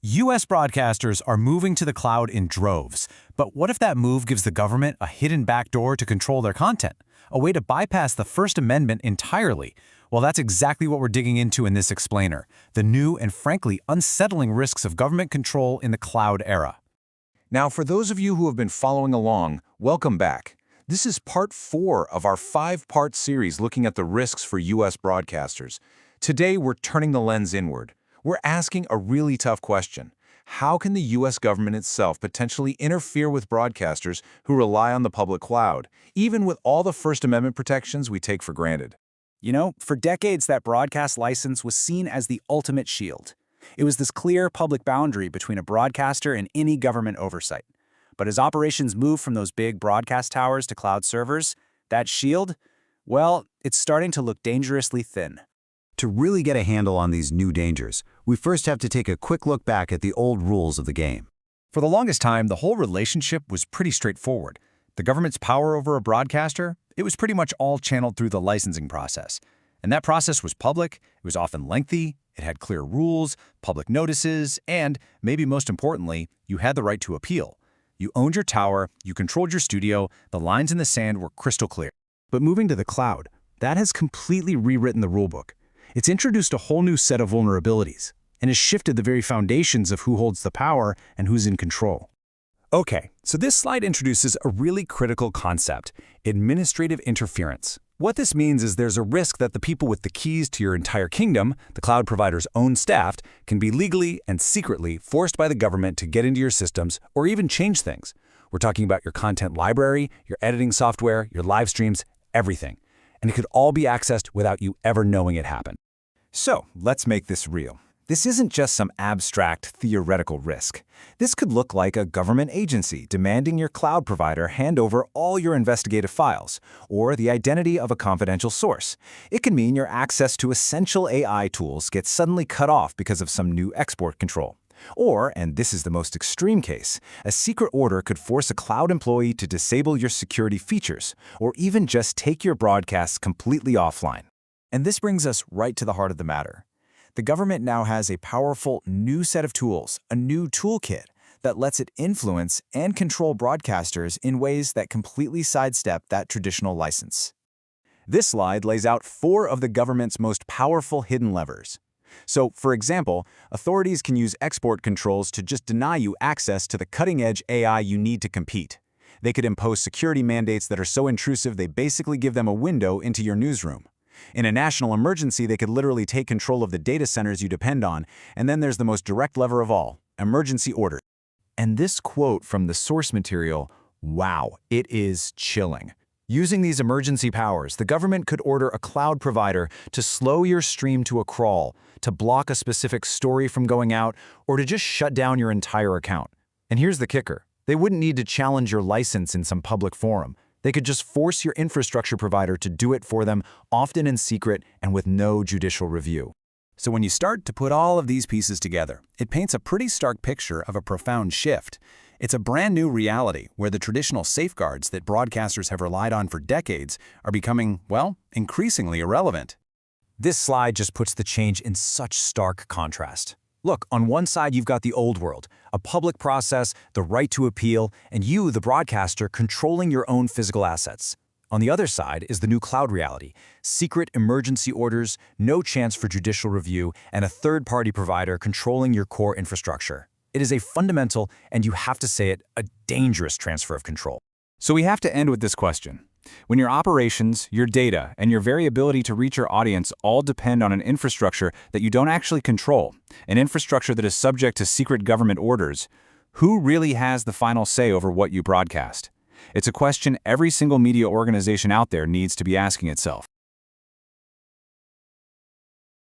U.S. broadcasters are moving to the cloud in droves, but what if that move gives the government a hidden backdoor to control their content? A way to bypass the First Amendment entirely? Well, that's exactly what we're digging into in this explainer, the new and frankly unsettling risks of government control in the cloud era. Now, for those of you who have been following along, welcome back. This is part 4 of our 5-part series looking at the risks for U.S. broadcasters. Today, we're turning the lens inward. We're asking a really tough question. How can the U.S. government itself potentially interfere with broadcasters who rely on the public cloud, even with all the First Amendment protections we take for granted? You know, for decades that broadcast license was seen as the ultimate shield. It was this clear public boundary between a broadcaster and any government oversight. But as operations move from those big broadcast towers to cloud servers, that shield, well, it's starting to look dangerously thin. To really get a handle on these new dangers, we first have to take a quick look back at the old rules of the game. For the longest time, the whole relationship was pretty straightforward. The government's power over a broadcaster, it was pretty much all channeled through the licensing process. And that process was public, it was often lengthy, it had clear rules, public notices, and, maybe most importantly, you had the right to appeal. You owned your tower, you controlled your studio, the lines in the sand were crystal clear. But moving to the cloud, that has completely rewritten the rulebook. It's introduced a whole new set of vulnerabilities, and has shifted the very foundations of who holds the power and who's in control. Okay, so this slide introduces a really critical concept: administrative interference. What this means is there's a risk that the people with the keys to your entire kingdom, the cloud provider's own staff, can be legally and secretly forced by the government to get into your systems or even change things. We're talking about your content library, your editing software, your live streams, everything. And it could all be accessed without you ever knowing it happened. So, let's make this real. This isn't just some abstract, theoretical risk. This could look like a government agency demanding your cloud provider hand over all your investigative files, or the identity of a confidential source. It can mean your access to essential AI tools gets suddenly cut off because of some new export control. Or, and this is the most extreme case, a secret order could force a cloud employee to disable your security features, or even just take your broadcasts completely offline. And this brings us right to the heart of the matter. The government now has a powerful new set of tools, a new toolkit, that lets it influence and control broadcasters in ways that completely sidestep that traditional license. This slide lays out 4 of the government's most powerful hidden levers. So, for example, authorities can use export controls to just deny you access to the cutting-edge AI you need to compete. They could impose security mandates that are so intrusive they basically give them a window into your newsroom. In a national emergency, they could literally take control of the data centers you depend on, and then there's the most direct lever of all, emergency orders. And this quote from the source material, wow, it is chilling. Using these emergency powers, the government could order a cloud provider to slow your stream to a crawl, to block a specific story from going out, or to just shut down your entire account. And here's the kicker. They wouldn't need to challenge your license in some public forum. They could just force your infrastructure provider to do it for them, often in secret and with no judicial review. So when you start to put all of these pieces together, it paints a pretty stark picture of a profound shift. It's a brand new reality where the traditional safeguards that broadcasters have relied on for decades are becoming, well, increasingly irrelevant. This slide just puts the change in such stark contrast. Look, on one side you've got the old world, a public process, the right to appeal, and you, the broadcaster, controlling your own physical assets. On the other side is the new cloud reality, secret emergency orders, no chance for judicial review, and a third-party provider controlling your core infrastructure. It is a fundamental, and you have to say it, a dangerous transfer of control. So we have to end with this question. When your operations, your data, and your very ability to reach your audience all depend on an infrastructure that you don't actually control, an infrastructure that is subject to secret government orders, who really has the final say over what you broadcast? It's a question every single media organization out there needs to be asking itself.